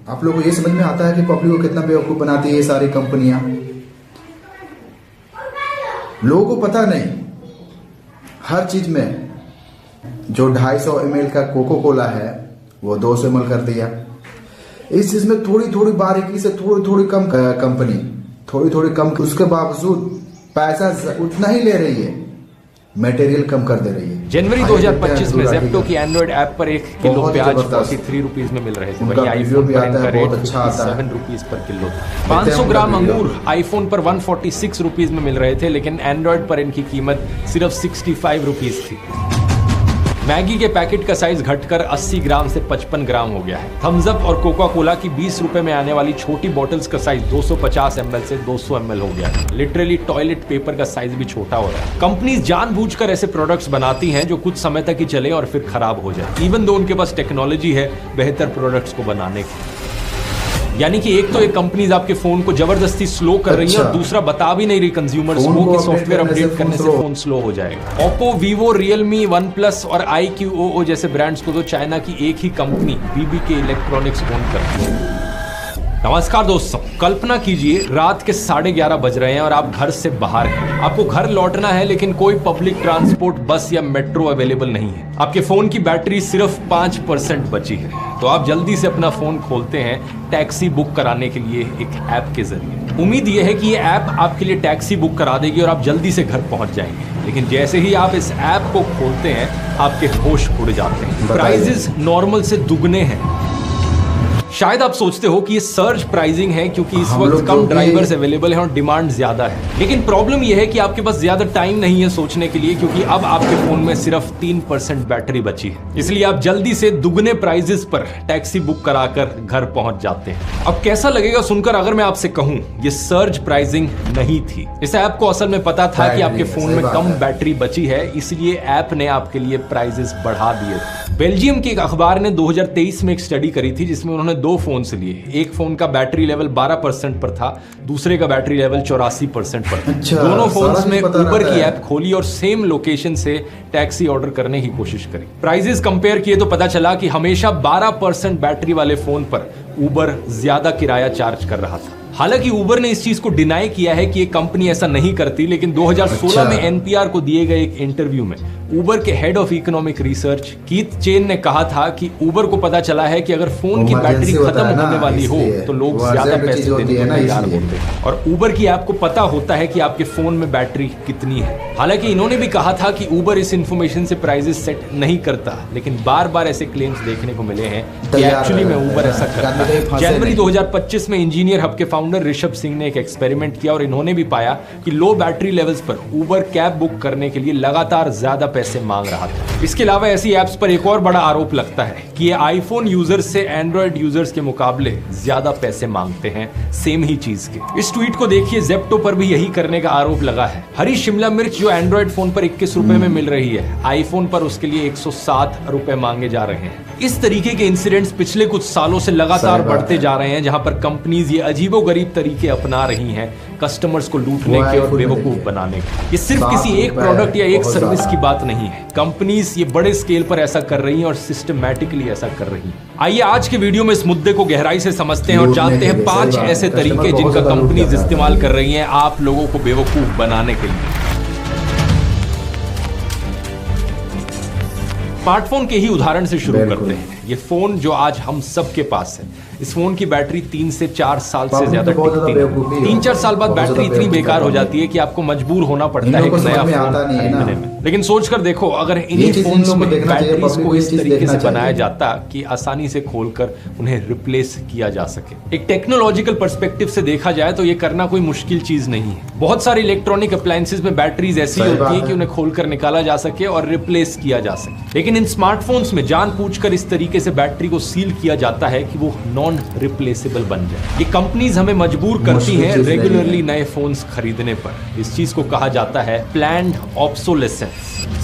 आप लोगों को ये समझ में आता है कि पब्लिक को कितना बेवकूफ़ बनाती है ये सारी कंपनियां। लोगों को पता नहीं, हर चीज में जो 250 ml का कोको कोला है वो 200 ml कर दिया। इस चीज में थोड़ी थोड़ी बारीकी से थोड़ी कम कंपनी थोड़ी कम, उसके बावजूद पैसा उतना ही ले रही है, मटेरियल कम कर दे रही है। जनवरी 2025 में ज़ेप्टो की एंड्रॉइड ऐप पर 1 किलो प्याज 43 रुपीज में मिल रहे थे। वहीं आईफोन पर इनका रेट 57 रुपीज पर किलो था। 500 ग्राम अंगूर आईफोन पर 146 रुपीज में मिल रहे थे, लेकिन एंड्रॉइड पर इनकी कीमत सिर्फ 65 रुपीज थी। मैगी के पैकेट का साइज घटकर 80 ग्राम से 55 ग्राम हो गया है। थम्स अप और कोका कोला की 20 रुपए में आने वाली छोटी बॉटल्स का साइज 250 ml से 200 ml हो गया है। लिटरली टॉयलेट पेपर का साइज भी छोटा हो रहा है। कंपनीज जानबूझकर ऐसे प्रोडक्ट्स बनाती हैं जो कुछ समय तक ही चले और फिर खराब हो जाए, इवन दो उनके पास टेक्नोलॉजी है बेहतर प्रोडक्ट्स को बनाने की। यानी कि एक तो एक कंपनीज आपके फोन को जबरदस्ती स्लो कर रही है और दूसरा बता भी नहीं रही कंज्यूमर्स को कि सॉफ्टवेयर अपडेट करने से फोन स्लो हो जाएगा। Oppo, Vivo, Realme, one plus और IQOO जैसे ब्रांड्स को तो चाइना की एक ही कंपनी BBK इलेक्ट्रॉनिक्स ओन करती है। नमस्कार दोस्तों, कल्पना कीजिए रात के 11:30 बज रहे हैं और आप घर से बाहर हैं। आपको घर लौटना है लेकिन कोई पब्लिक ट्रांसपोर्ट, बस या मेट्रो अवेलेबल नहीं है। आपके फोन की बैटरी सिर्फ 5% बची है, तो आप जल्दी से अपना फोन खोलते हैं टैक्सी बुक कराने के लिए एक ऐप के जरिए। उम्मीद यह है कि ये ऐप आपके लिए टैक्सी बुक करा देगी और आप जल्दी से घर पहुंच जाएंगे। लेकिन जैसे ही आप इस ऐप को खोलते हैं आपके होश उड़ जाते हैं। प्राइजेस नॉर्मल से दुगने हैं। शायद आप सोचते हो कि ये सर्ज प्राइसिंग है क्योंकि इस वक्त कम ड्राइवर्स अवेलेबल हैं और डिमांड ज्यादा है। लेकिन प्रॉब्लम यह है कि आपके पास ज्यादा टाइम नहीं है सोचने के लिए, क्योंकि अब आपके फोन में सिर्फ 3% बैटरी बची है। इसलिए आप जल्दी से दुगने प्राइजेस पर टैक्सी बुक कराकर घर पहुंच जाते हैं। अब कैसा लगेगा सुनकर अगर मैं आपसे कहूं ये सर्ज प्राइसिंग नहीं थी। इस ऐप को असल में पता था कि आपके फोन में कम बैटरी बची है, इसलिए ऐप ने आपके लिए प्राइजेस बढ़ा दिए थे। बेल्जियम के एक अखबार ने 2023 में एक स्टडी करी थी जिसमें उन्होंने 2 फोन से लिए। एक फोन का बैटरी लेवल 12% पर था, दूसरे का बैटरी लेवल 84% पर था। दोनों फोन्स में उबर की ऐप खोली और सेम लोकेशन से टैक्सी ऑर्डर करने की कोशिश करी। प्राइजेस कंपेयर किए तो पता चला कि हमेशा 12% बैटरी वाले फोन पर उबर ज्यादा किराया चार्ज कर रहा था। हालांकि उबर ने इस चीज को डिनाई किया है कि ये कंपनी ऐसा नहीं करती, लेकिन 2016 में NPR को दिए गए एक इंटरव्यू में उबर के head of economic research Keith chain ने कहा था कि उबर को पता चला है कि अगर फोन की बैटरी खत्म होने वाली हो तो लोग ज्यादा पैसे देने को तैयार होते हैं, और उबर की ऐप को पता होता है कि आपके फोन में बैटरी कितनी है। हालांकि इन्होंने भी कहा था कि उबर इस इंफॉर्मेशन से प्राइजेस सेट नहीं करता, लेकिन बार बार ऐसे क्लेम्स देखने को मिले हैं कि एक्चुअली में उबर ऐसा करता है। जनवरी 2025 में इंजीनियर हब के फाउंडर ऋषभ सिंह ने एक एक्सपेरिमेंट किया और इन्होंने भी पाया कि लो बैटरी लेवल्स पर उबर कैब बुक करने के लिए लगातार ज्यादा पैसे मांग रहा था। इसके अलावा ऐसी ऐप्स पर एक और बड़ा आरोप लगता है कि ये आईफोन यूजर्स से एंड्रॉइड यूजर्स के मुकाबले ज्यादा पैसे मांगते हैं सेम ही चीज के। इस ट्वीट को देखिए, ज़ेप्टो पर भी यही करने का आरोप लगा है। हरी शिमला मिर्च जो एंड्रॉइड फोन पर 21 रुपए में मिल रही है, आईफोन पर उसके लिए 107 रुपए मांगे जा रहे हैं। इस तरीके के इंसिडेंट्स पिछले कुछ सालों से लगातार बढ़ते जा रहे हैं, जहां पर कंपनीज ये अजीबोगरीब तरीके अपना रही हैं कस्टमर्स को लूटने के और बेवकूफ बनाने के। ये सिर्फ किसी एक प्रोडक्ट या एक सर्विस की बात नहीं है। कंपनीज ये बड़े स्केल पर ऐसा कर रही हैं और सिस्टमैटिकली ऐसा कर रही हैं। आइए आज के वीडियो में इस मुद्दे को गहराई से समझते हैं और जानते हैं 5 ऐसे तरीके जिनका कंपनीज इस्तेमाल कर रही हैं आप लोगों को बेवकूफ बनाने के लिए। स्मार्टफोन के ही उदाहरण से शुरू करते हैं। ये फोन जो आज हम सबके पास है, इस फोन की बैटरी 3 से 4 साल से ज्यादा टिकती है। 3-4 साल बाद बैटरी इतनी बेकार हो जाती है कि आपको मजबूर होना पड़ता है एक नया फोन खरीदने में। लेकिन सोचकर देखो, अगर इन्हीं फोन्स में बैटरीज को इस तरीके से बनाया जाता कि आसानी से खोलकर उन्हें रिप्लेस किया जा सके। एक टेक्नोलॉजिकल पर्सपेक्टिव से देखा जाए तो ये करना कोई मुश्किल चीज नहीं है। बहुत सारे इलेक्ट्रॉनिक अप्लायंसेस में बैटरीज ऐसी होती है कि उन्हें खोलकर निकाला जा सके और रिप्लेस किया जा सके। लेकिन इन स्मार्टफोन्स में जानबूझकर इस तरीके से बैटरी को सील किया जाता है कि वो नॉन रिप्लेसेबल बन जाए। ये कंपनीज हमें मजबूर करती हैं रेगुलरली नए फोन्स खरीदने पर। इस चीज को कहा जाता है प्लान्ड ऑब्सोलेसेंस।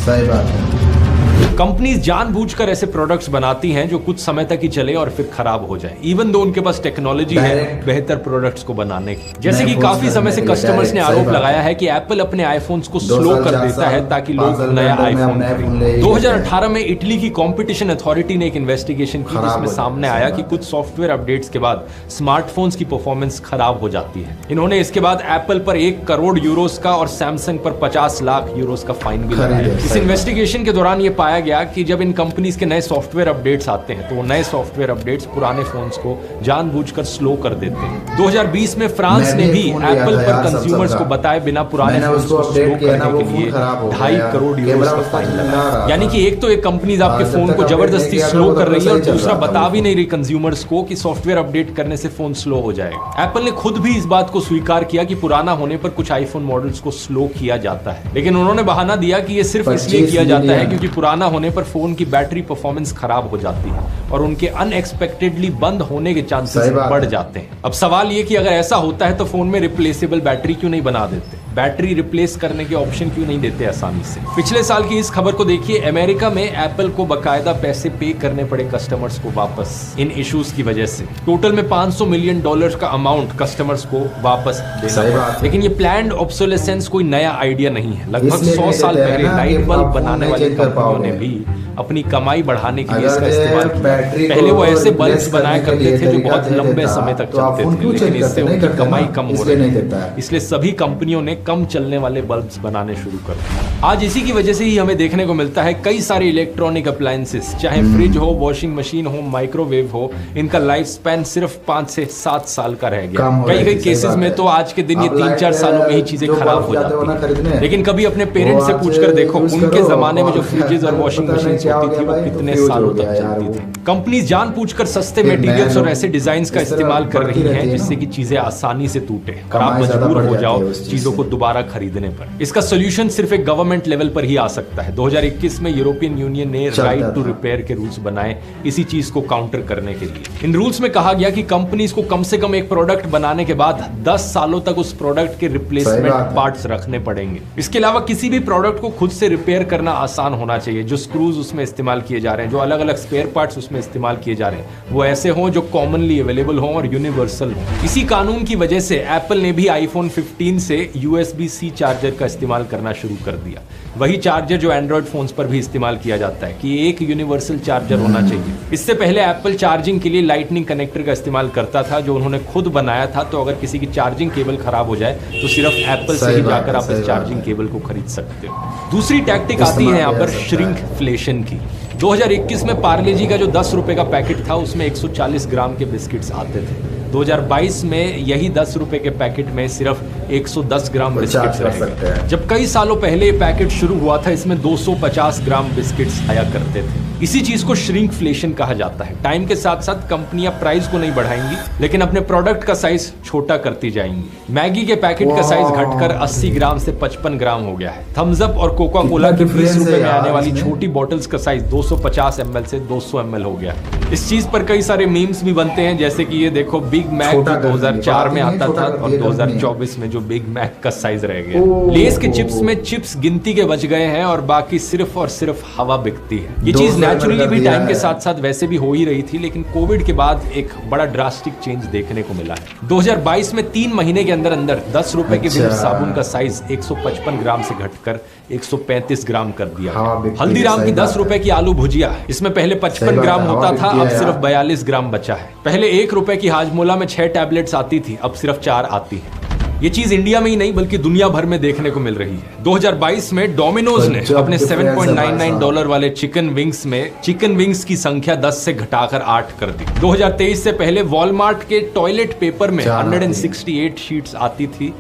सही बात है। कंपनीज जानबूझकर ऐसे प्रोडक्ट्स बनाती हैं जो कुछ समय तक ही चले और फिर खराब हो जाए, इवन दो उनके पास टेक्नोलॉजी है बेहतर प्रोडक्ट्स को बनाने की। जैसे कि काफी समय से कस्टमर्स ने आरोप लगाया है कि एप्पल अपने आईफोन्स को स्लो कर देता है ताकि लोग नया आईफोन खरीदें। 2018 में इटली की कंपटीशन अथॉरिटी ने एक इन्वेस्टिगेशन की जिसमें सामने आया कि कुछ सॉफ्टवेयर अपडेट्स के बाद स्मार्टफोन्स की परफॉर्मेंस खराब हो जाती है। इन्होंने इसके बाद एप्पल पर 1 करोड़ यूरोस का और सैमसंग पर 50 लाख यूरोस का फाइन भी लगाया। इस इन्वेस्टिगेशन के दौरान यह पाया गया कि जब इन कंपनीज के नए सॉफ्टवेयर अपडेट्स आते हैं तो वो नए सॉफ्टवेयर अपडेट्स पुराने फोन्स को जानबूझकर स्लो कर देते हैं। 2020 में फ्रांस ने भी एप्पल पर कंज्यूमर्स को बताए बिना पुराने फोन्स को स्लो करने के लिए 2.5 करोड़ यूरोस का फाइन लगाया। यानी कि एक तो एक कंपनीज आपके फोन को जबरदस्ती स्लो कर रही है और दूसरा बता भी नहीं रही कंज्यूमर्स को कि सॉफ्टवेयर अपडेट करने से फोन स्लो हो जाएगा। एप्पल ने खुद भी इस बात को स्वीकार किया कि पुराना होने पर कुछ आईफोन मॉडल्स को स्लो किया जाता है, लेकिन उन्होंने बहाना दिया कि ये सिर्फ इसलिए किया जाता है क्योंकि पुराना होने पर फोन की बैटरी परफॉर्मेंस खराब हो जाती है और उनके अनएक्सपेक्टेडली बंद होने के चांसेस बढ़ जाते हैं। अब सवाल ये कि अगर ऐसा होता है तो फोन में रिप्लेसेबल बैटरी क्यों नहीं बना देते, बैटरी रिप्लेस करने के ऑप्शन क्यों नहीं देते आसानी से। पिछले साल की इस खबर को देखिए, अमेरिका में एप्पल को बकायदा पैसे पे करने पड़े कस्टमर्स को वापस इन इश्यूज की वजह से। टोटल में $500 मिलियन का अमाउंट कस्टमर्स को वापस देना। लेकिन ये प्लान्ड ऑब्सोलेसेंस कोई नया आइडिया नहीं है। लगभग 100 साल पहले लाइट बल्ब बनाने वाली कंपनियों ने भी अपनी कमाई बढ़ाने के लिए इसका इस्तेमाल किया। पहले वो ऐसे बल्ब्स बनाया करते थे जो बहुत लंबे समय तक चलते थे, लेकिन इससे उनकी कमाई कम हो रही है, इसलिए सभी कंपनियों ने कम चलने वाले बल्ब्स बनाने शुरू कर दिए। आज इसी की वजह से ही हमें देखने को मिलता है कई सारे इलेक्ट्रॉनिक अप्लायंसेस, चाहे फ्रिज हो, वॉशिंग मशीन हो, माइक्रोवेव हो, इनका लाइफ स्पैन सिर्फ 5 से 7 साल का रह गया। कई केसेस में तो आज के दिन ये 3-4 सालों में ही चीजें खराब हो जाती है। लेकिन कभी अपने पेरेंट्स से पूछकर देखो, उनके जमाने में जो फ्रिजेस और वॉशिंग मशीन होती थी वो कितने सालों तक चलती थी। कंपनीज जानबूझकर सस्ते मटेरियल्स और ऐसे डिजाइन का इस्तेमाल कर रही हैं जिससे कि चीजें आसानी से टूटे और आप मजबूर हो जाओ चीजों को दोबारा खरीदने पर। इसका सोल्यूशन सिर्फ एक गवर्नमेंट लेवल पर ही आ सकता है। 2021 में यूरोपियन यूनियन ने राइट टू रिपेयर के रूल्स बनाए इसी चीज को काउंटर करने के लिए। इन रूल्स में कहा गया कि कंपनीज को कम से कम एक प्रोडक्ट बनाने के बाद 10 सालों तक उस प्रोडक्ट के रिप्लेसमेंट पार्ट्स रखने पड़ेंगे। इसके अलावा किसी भी प्रोडक्ट को खुद से रिपेयर करना आसान होना चाहिए। जो स्क्रूज उसमें इस्तेमाल किए जा रहे हैं, जो अलग अलग स्पेयर पार्ट्स उसमें इस्तेमाल किए जा रहे हैं, वो ऐसे हों जो कॉमनली अवेलेबल हों और यूनिवर्सल हों। इसी कानून की वजह से एप्पल ने भी आईफोन 15 से USB-C चार्जर का इस्तेमाल करना शुरू कर दिया। वही चार्जर जो एंड्रॉइड फोन्स पर भी इस्तेमाल किया जाता है कि एक यूनिवर्सल चार्जर होना चाहिए। इससे पहले एप्पल चार्जिंग के लिए लाइटनिंग कनेक्टर का इस्तेमाल करता था जो उन्होंने खुद बनाया था। तो अगर किसी की चार्जिंग केबल खराब हो जाए तो सिर्फ एप्पल से ही जाकर आप इस चार्जिंग केबल को खरीद सकते हो। दूसरी टैक्टिक आती है यहाँ पर श्रिंकफ्लेशन की। 2021 में पार्ले जी का जो 10 रुपए का पैकेट था उसमें 140 ग्राम के बिस्किट्स आते थे। 2022 में यही 10 रुपए के पैकेट में सिर्फ 110 ग्राम बिस्किट्स रह गए। जब कई सालों पहले ये पैकेट शुरू हुआ था इसमें 250 ग्राम बिस्किट्स आया करते थे। इसी चीज को श्रिंकफ्लेशन कहा जाता है। टाइम के साथ साथ कंपनियां प्राइस को नहीं बढ़ाएंगी लेकिन अपने प्रोडक्ट का साइज छोटा करती जाएंगी। मैगी के पैकेट का साइज घटकर 80 ग्राम से 55 ग्राम हो गया है। थम्स अप और कोका कोला की 20 रुपए में आने वाली छोटी बॉटल्स का साइज 250 ml से 200 ml हो गया है। इस चीज पर कई सारे मीम्स भी बनते हैं, जैसे कि ये देखो बिग मैक जो 2004 में आता था और 2024 में जो बिग मैक का साइज रह गया। लेस के चिप्स में चिप्स गिनती के बच गए हैं और बाकी सिर्फ और सिर्फ हवा बिकती है। ये चीज नेचुरली भी टाइम के साथ साथ वैसे भी हो ही रही थी, लेकिन कोविड के बाद एक बड़ा ड्रास्टिक चेंज देखने को मिला है। 2022 में 3 महीने के अंदर अंदर 10 रुपए के विम साबुन का साइज 155 ग्राम से घटकर 135 ग्राम कर दिया। हल्दीराम की 10 रुपए की आलू भुजिया, इसमें पहले 55 ग्राम होता था, अब सिर्फ 42 ग्राम बचा है। पहले 1 रुपए की हाजमोला में 6 टैबलेट्स आती थी, अब सिर्फ 4 आती है। ये चीज इंडिया में ही नहीं बल्कि दुनिया भर में देखने को मिल रही है। 2022 में डोमिनोज ने अपने $7.99 वाले चिकन विंग्स में चिकन विंग्स की संख्या 10 से घटाकर 8 कर दी। 2023 से पहले वॉलमार्ट के टॉयलेट पेपर में 168 शीट्स आती थी,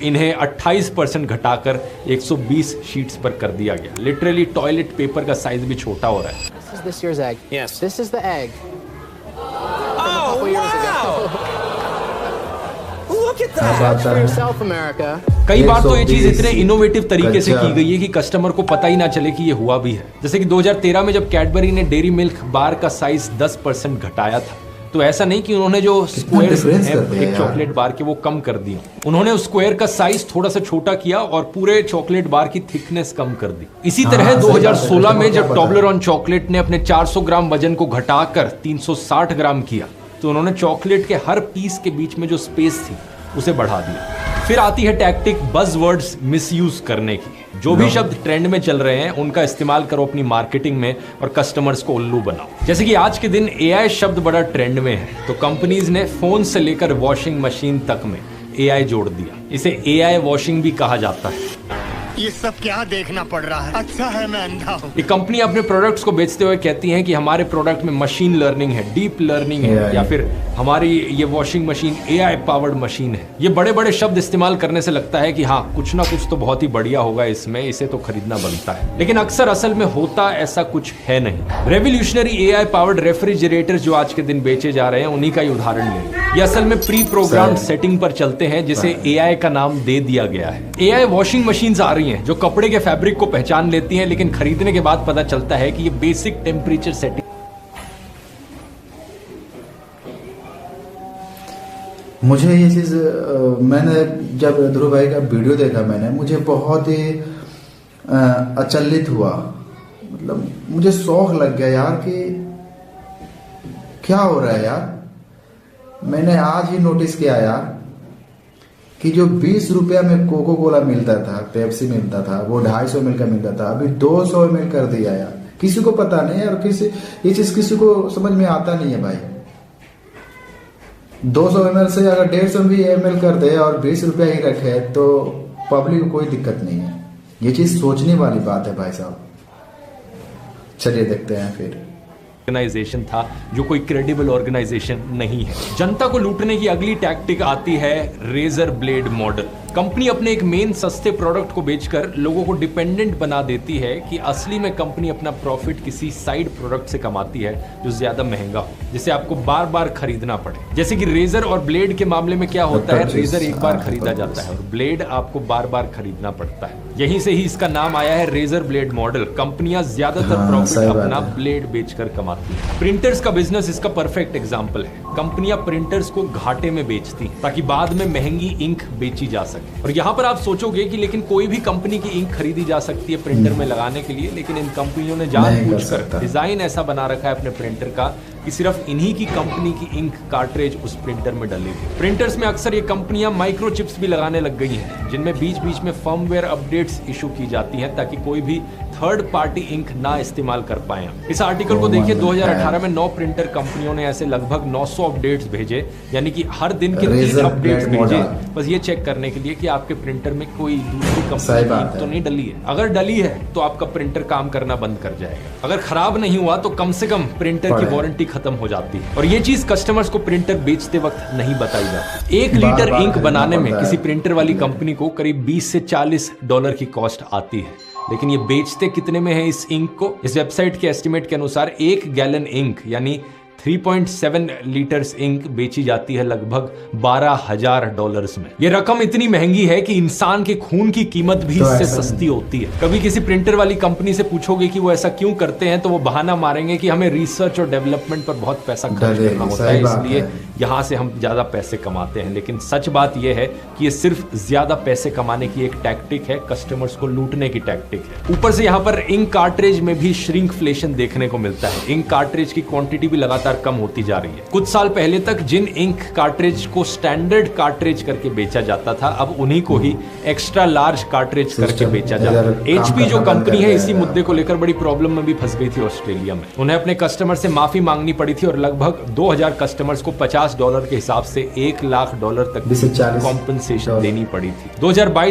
इन्हें 28% घटाकर 120 शीट्स पर कर दिया गया। लिटरली टॉयलेट पेपर का साइज भी छोटा हो रहा है। Is this year's egg? Yes. This is the egg. Oh, wow! Look at that! Judge for yourself, America. कई बार तो ये चीज इतने इनोवेटिव तरीके से की गई है कि कस्टमर को पता ही ना चले कि ये हुआ भी है। जैसे कि 2013 में जब कैडबरी ने डेयरी मिल्क बार का साइज 10% घटाया था, तो ऐसा नहीं कि उन्होंने जो स्क्वायर difference करते हैं एक चॉकलेट बार के वो कम कर दिए, उन्होंने उस स्क्वायर का साइज थोड़ा सा छोटा किया और पूरे चॉकलेट बार की थिकनेस कम कर दी। इसी तरह 2016 में जब टॉबलरॉन चॉकलेट ने अपने 400 ग्राम वजन को घटाकर 360 ग्राम किया, तो उन्होंने चॉकलेट के हर पीस के बीच में जो स्पेस थी उसे बढ़ा दिया। फिर आती है टैक्टिक बज़वर्ड्स मिसयूज करने की। जो भी शब्द ट्रेंड में चल रहे हैं उनका इस्तेमाल करो अपनी मार्केटिंग में और कस्टमर्स को उल्लू बनाओ। जैसे कि आज के दिन एआई शब्द बड़ा ट्रेंड में है, तो कंपनीज ने फोन से लेकर वॉशिंग मशीन तक में एआई जोड़ दिया। इसे एआई वॉशिंग भी कहा जाता है। ये सब क्या देखना पड़ रहा है? अच्छा है मैं अंधा हूँ। ये कंपनी अपने प्रोडक्ट्स को बेचते हुए कहती हैं कि हमारे प्रोडक्ट में मशीन लर्निंग है, डीप लर्निंग है, या फिर हमारी ये washing machine AI powered machine है। ये बड़े बड़े शब्द इस्तेमाल करने से लगता है कि हाँ, कुछ ना कुछ तो बहुत ही बढ़िया होगा इसमें, इसे तो खरीदना बनता है। लेकिन अक्सर असल में होता ऐसा कुछ है नहीं। रेवोल्यूशनरी एआई पावर्ड रेफ्रिजरेटर जो आज के दिन बेचे जा रहे हैं, उन्हीं का ही उदाहरण लें। ये असल में प्री प्रोग्राम्ड सेटिंग पर चलते हैं, जिसे एआई का नाम दे दिया गया है। एआई वॉशिंग मशीन्स आ रही हैं जो कपड़े के फैब्रिक को पहचान लेती हैं, लेकिन खरीदने के बाद पता चलता है कि ये बेसिक टेम्परेचर सेटिंग। मुझे ये चीज मैंने जब ध्रुव भाई का वीडियो देखा, मैंने मुझे बहुत ही अचंभित हुआ। मतलब मुझे शौक लग गया यार कि क्या हो रहा है यार। मैंने आज ही नोटिस किया यार कि जो 20 रुपया में कोको कोला मिलता था, पेप्सी मिलता था, वो 250 ml का मिलता था, अभी 200 ml कर दिया यार। किसी को पता नहीं यार, ये चीज किसी को समझ में आता नहीं है भाई। 200 ml से अगर 150 भी ml कर दे और 20 रुपया ही रखे तो पब्लिक को कोई दिक्कत नहीं है। ये चीज सोचने वाली बात है भाई साहब। चलिए देखते हैं फिर। ऑर्गेनाइजेशन था जो कोई क्रेडिबल ऑर्गेनाइजेशन नहीं है। जनता को लूटने की अगली टैक्टिक आती है रेजर ब्लेड मॉडल। कंपनी अपने एक मेन सस्ते प्रोडक्ट को बेचकर लोगों को डिपेंडेंट बना देती है कि असली में कंपनी अपना प्रॉफिट किसी साइड प्रोडक्ट से कमाती है जो ज्यादा महंगा हो, जिसे आपको बार बार खरीदना पड़े। जैसे कि रेजर और ब्लेड के मामले में क्या होता है, रेजर एक बार खरीदा जाता है और ब्लेड आपको बार बार खरीदना पड़ता है। यहीं से ही इसका नाम आया है रेजर ब्लेड मॉडल। कंपनियां ज्यादातर प्रॉफिट अपना ब्लेड बेचकर कमाती है। प्रिंटर्स का बिजनेस इसका परफेक्ट एग्जाम्पल है। कंपनियां प्रिंटर्स को घाटे में बेचती हैं ताकि बाद में महंगी इंक बेची जा सके। और यहाँ पर आप सोचोगे कि लेकिन कोई भी कंपनी की इंक खरीदी जा सकती है प्रिंटर में लगाने के लिए, लेकिन इन कंपनियों ने जानबूझकर डिजाइन ऐसा बना रखा है अपने प्रिंटर का कि सिर्फ इन्हीं की कंपनी की इंक कार्ट्रिज उस प्रिंटर में डली हुई। प्रिंटर्स में अक्सर ये कंपनियां माइक्रोचिप्स भी लगाने लग गई हैं, जिनमें बीच बीच में फर्मवेयर अपडेट्स इशू की जाती हैं ताकि कोई भी थर्ड पार्टी इंक ना इस्तेमाल कर पाए। इस आर्टिकल को देखिए, 2018 में 9 प्रिंटर कंपनियों ने ऐसे लगभग 900 अपडेट्स भेजे, यानी कि हर दिन के 3 अपडेट्स भेजे, बस ये चेक करने के लिए कि आपके प्रिंटर में कोई दूसरी कंपनी की इंक तो नहीं डली है। अगर डली है तो आपका प्रिंटर काम करना बंद कर जाएगा। अगर खराब नहीं हुआ तो कम से कम प्रिंटर की वारंटी खत्म हो जाती है। और ये चीज कस्टमर्स को प्रिंटर बेचते वक्त नहीं बताई जाती। 1 लीटर इंक बनाने में किसी प्रिंटर वाली कंपनी को करीब 20 से $40 की कॉस्ट आती है, लेकिन ये बेचते कितने में है इस इंक को? इस वेबसाइट के एस्टिमेट के अनुसार 1 गैलन इंक यानी 3.7 लीटर्स इंक बेची जाती है लगभग $12,000 में। ये रकम इतनी महंगी है कि इंसान के खून की कीमत भी इससे सस्ती होती है। कभी किसी प्रिंटर वाली कंपनी से पूछोगे कि वो ऐसा क्यों करते हैं तो वो बहाना मारेंगे कि हमें रिसर्च और डेवलपमेंट पर बहुत पैसा खर्च करना होता है, इसलिए यहाँ से हम ज्यादा पैसे कमाते हैं। लेकिन सच बात यह है कि ये सिर्फ ज्यादा पैसे कमाने की एक टैक्टिक है, कस्टमर्स को लूटने की टैक्टिक है। ऊपर से यहाँ पर इंक कार्ट्रिज में भी श्रिंकफ्लेशन देखने को मिलता है। इंक कार्ट्रिज की क्वांटिटी भी लगातार कम होती जा रही है। कुछ साल पहले तक जिन इंक कार्ट्रिज को स्टैंडर्ड कार्ट्रिज करके बेचा जाता था, अब उन्हीं को ही एक्स्ट्रा लार्ज कार्ट्रिज करके बेचा जाता है। HP जो कंपनी है, इसी मुद्दे को लेकर बड़ी प्रॉब्लम में भी फंस गई थी ऑस्ट्रेलिया में। उन्हें अपने कस्टमर से माफी मांगनी पड़ी थी और लगभग 2000 कस्टमर्स को $50 के हिसाब से $1 लाख तक कॉम्पनसेशन देनी पड़ी थी। 2022